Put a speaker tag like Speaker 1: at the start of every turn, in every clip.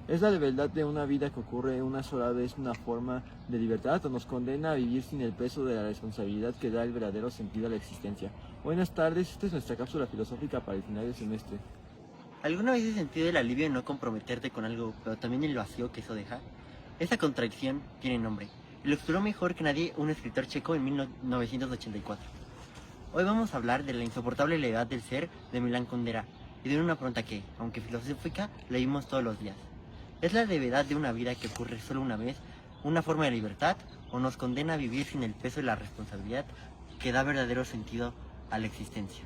Speaker 1: ¿Es la verdad de una vida que ocurre una sola vez una forma de libertad o nos condena a vivir sin el peso de la responsabilidad que da el verdadero sentido a la existencia? Buenas tardes, esta es nuestra cápsula filosófica para el final del semestre.
Speaker 2: ¿Alguna vez has sentido el alivio de no comprometerte con algo, pero también el vacío que eso deja? Esa contradicción tiene nombre, y lo exploró mejor que nadie un escritor checo en 1984. Hoy vamos a hablar de la insoportable levedad del ser de Milan Kundera, y de una pregunta que, aunque filosófica, leímos todos los días. ¿Es la levedad de una vida que ocurre solo una vez una forma de libertad, o nos condena a vivir sin el peso de la responsabilidad que da verdadero sentido a la existencia?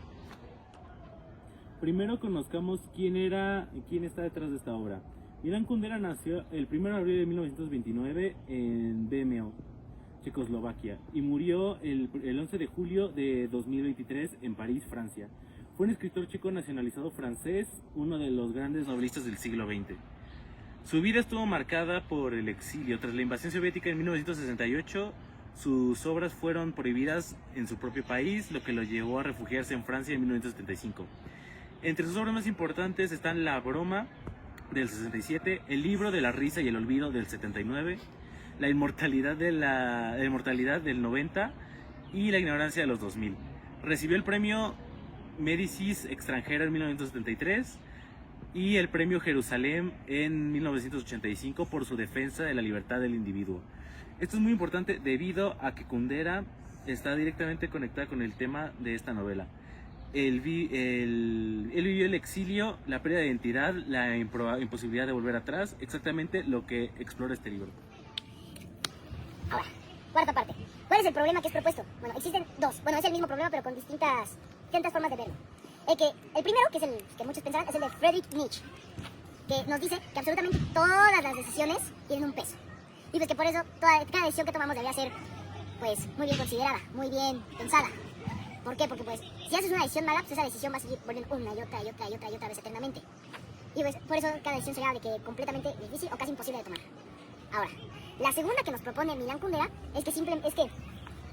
Speaker 3: Primero conozcamos quién está detrás de esta obra. Milan Kundera nació el 1 de abril de 1929 en Brno, Checoslovaquia, y murió el 11 de julio de 2023 en París, Francia. Fue un escritor checo nacionalizado francés, uno de los grandes novelistas del siglo XX. Su vida estuvo marcada por el exilio. Tras la invasión soviética en 1968, sus obras fueron prohibidas en su propio país, lo que lo llevó a refugiarse en Francia en 1975. Entre sus obras más importantes están La broma del 67, El libro de la risa y el olvido del 79, La inmortalidad del 90 y La ignorancia de los 2000. Recibió el premio Médicis extranjero en 1973 y el premio Jerusalén en 1985 por su defensa de la libertad del individuo. Esto es muy importante debido a que Kundera está directamente conectada con el tema de esta novela. Él vivió el exilio, la pérdida de identidad, la imposibilidad de volver atrás, exactamente lo que explora este libro.
Speaker 4: Ahora, cuarta parte. ¿Cuál es el problema que es propuesto? Bueno, existen dos. Bueno, es el mismo problema, pero con distintas formas de verlo. El primero, que es el que muchos pensarán, es el de Friedrich Nietzsche, que nos dice que absolutamente todas las decisiones tienen un peso. Y pues que por eso cada decisión que tomamos debería ser, pues, muy bien considerada, muy bien pensada. ¿Por qué? Porque pues, si haces una decisión mala, pues esa decisión va a seguir volviendo una y otra vez eternamente. Y pues, por eso cada decisión sería de que completamente difícil o casi imposible de tomar. Ahora, la segunda que nos propone Milan Kundera es que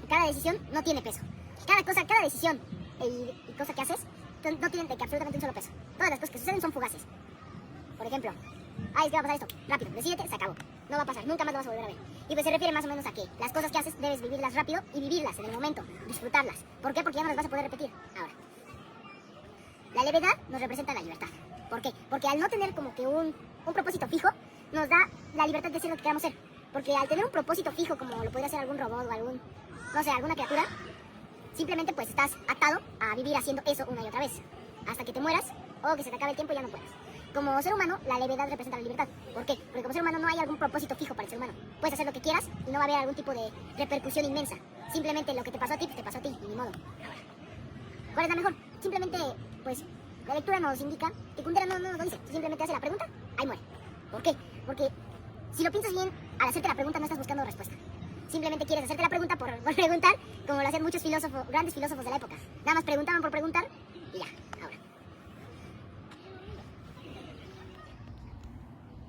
Speaker 4: cada decisión no tiene peso. Cada decisión y cosa que haces no tienen de que absolutamente un solo peso. Todas las cosas que suceden son fugaces. Por ejemplo, es que va a pasar esto, rápido, decídete, se acabó. No va a pasar, nunca más lo vas a volver a ver. Y pues se refiere más o menos a que las cosas que haces debes vivirlas rápido y vivirlas en el momento, disfrutarlas. ¿Por qué? Porque ya no las vas a poder repetir. Ahora, la levedad nos representa la libertad. ¿Por qué? Porque al no tener como que un propósito fijo, nos da la libertad de ser lo que queramos ser. Porque al tener un propósito fijo, como lo podría hacer algún robot o alguna criatura, simplemente pues estás atado a vivir haciendo eso una y otra vez, hasta que te mueras o que se te acabe el tiempo y ya no puedas. Como ser humano, la levedad representa la libertad. ¿Por qué? Porque como ser humano no hay algún propósito fijo para el ser humano. Puedes hacer lo que quieras y no va a haber algún tipo de repercusión inmensa. Simplemente lo que te pasó a ti, pues te pasó a ti, y ni modo. ¿Cuál es la mejor? Simplemente, pues, la lectura nos indica que Kundera no nos lo dice. Simplemente hace la pregunta, ahí muere. ¿Por qué? Porque si lo piensas bien, al hacerte la pregunta no estás buscando respuesta. Simplemente quieres hacerte la pregunta por preguntar, como lo hacen muchos grandes filósofos de la época. Nada más preguntaban por preguntar y ya. Ahora.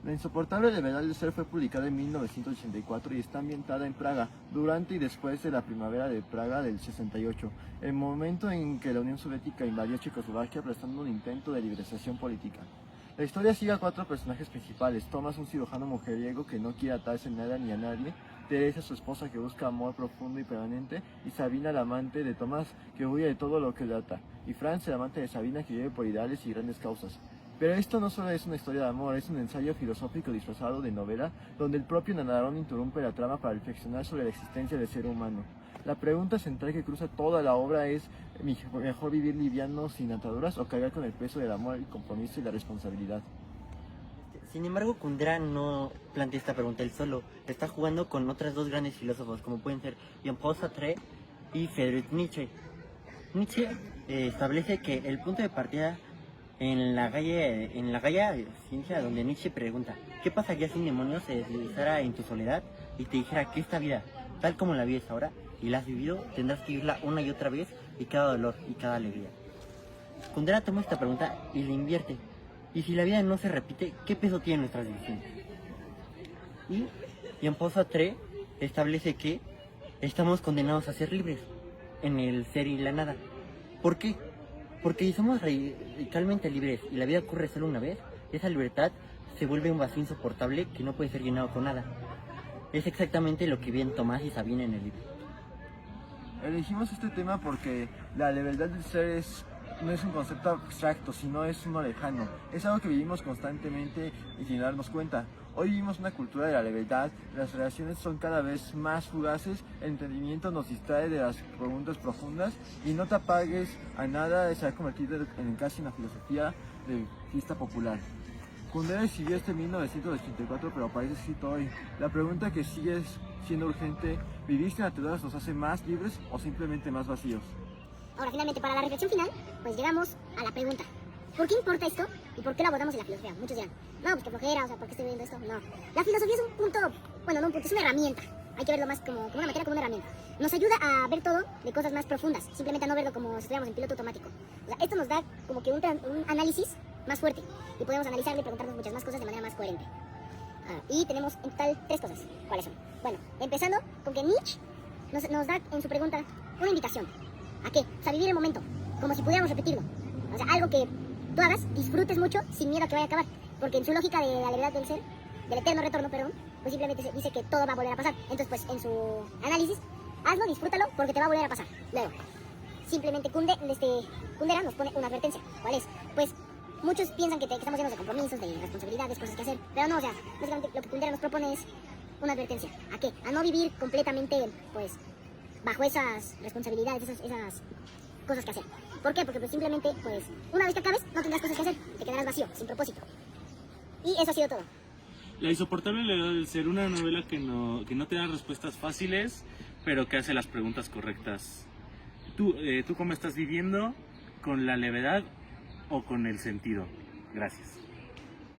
Speaker 1: La insoportable levedad del ser fue publicada en 1984 y está ambientada en Praga, durante y después de la primavera de Praga del 68, el momento en que la Unión Soviética invadió Checoslovaquia prestando un intento de liberación política. La historia sigue a cuatro personajes principales: Tomás, un cirujano mujeriego que no quiere atarse en nada ni a nadie; Teresa, su esposa, que busca amor profundo y permanente; y Sabina, la amante de Tomás, que huye de todo lo que le ata; y Franz, el amante de Sabina, que vive por ideales y grandes causas. Pero esto no solo es una historia de amor, es un ensayo filosófico disfrazado de novela, donde el propio narrador interrumpe la trama para reflexionar sobre la existencia del ser humano. La pregunta central que cruza toda la obra es: ¿mejor vivir liviano sin ataduras o cargar con el peso del amor, el compromiso y la responsabilidad?
Speaker 2: Sin embargo, Kundera no plantea esta pregunta él solo. Está jugando con otros dos grandes filósofos, como pueden ser Jean-Paul Sartre y Friedrich Nietzsche. Nietzsche establece que el punto de partida en la Gaia Ciencia, donde Nietzsche pregunta: ¿qué pasaría si un demonio se deslizara en tu soledad y te dijera que esta vida, tal como la vives ahora y la has vivido, tendrás que vivirla una y otra vez, y cada dolor y cada alegría? Kundera toma esta pregunta y la invierte. Y si la vida no se repite, ¿qué peso tienen nuestras decisiones? Y Jean-Paul Sartre establece que estamos condenados a ser libres en el ser y la nada. ¿Por qué? Porque si somos radicalmente libres y la vida ocurre solo una vez, esa libertad se vuelve un vacío insoportable que no puede ser llenado con nada. Es exactamente lo que ven Tomás y Sabine en el libro.
Speaker 1: Elegimos este tema porque la levedad del ser no es un concepto abstracto, sino es uno lejano. Es algo que vivimos constantemente y sin darnos cuenta. Hoy vivimos una cultura de la levedad, las relaciones son cada vez más fugaces, el entendimiento nos distrae de las preguntas profundas y no te apagues a nada se ha convertido en casi una filosofía de fiesta popular. Kundera escribió en 1984, pero aparece escrito hoy. La pregunta que sigue siendo urgente: ¿vivir sin ataduras nos hace más libres o simplemente más vacíos?
Speaker 4: Ahora, finalmente, para la reflexión final, pues llegamos a la pregunta: ¿por qué importa esto y por qué lo abordamos en la filosofía? Muchos dirán, no, pues que flojera, o sea, ¿por qué estoy viendo esto? No. La filosofía es un punto, bueno, no un punto, es una herramienta. Hay que verlo más como una materia, como una herramienta. Nos ayuda a ver todo de cosas más profundas, simplemente a no verlo como si estuviéramos en piloto automático. O sea, esto nos da como que un análisis más fuerte y podemos analizarlo y preguntarnos muchas más cosas de manera más coherente. Y tenemos en total 3 cosas. ¿Cuáles son? Bueno, empezando con que Nietzsche nos da en su pregunta una invitación. ¿A qué? O sea, vivir el momento, como si pudiéramos repetirlo. O sea, algo que tú hagas, disfrutes mucho sin miedo a que vaya a acabar. Porque en su lógica de la levedad del ser, del eterno retorno, perdón, pues simplemente dice que todo va a volver a pasar. Entonces, pues en su análisis, hazlo, disfrútalo, porque te va a volver a pasar. Luego, simplemente Kundera nos pone una advertencia. ¿Cuál es? Pues muchos piensan que estamos llenos de compromisos, de responsabilidades, cosas que hacer. Pero no, o sea, básicamente lo que Kundera nos propone es una advertencia. ¿A qué? A no vivir completamente, pues, bajo esas responsabilidades, esas cosas que hacer. ¿Por qué? Porque pues simplemente, pues, una vez que acabes, no tendrás cosas que hacer, te quedarás vacío, sin propósito. Y eso ha sido todo.
Speaker 3: La insoportable levedad del ser, una novela que no te da respuestas fáciles, pero que hace las preguntas correctas. ¿Tú cómo estás viviendo? ¿Con la levedad o con el sentido? Gracias.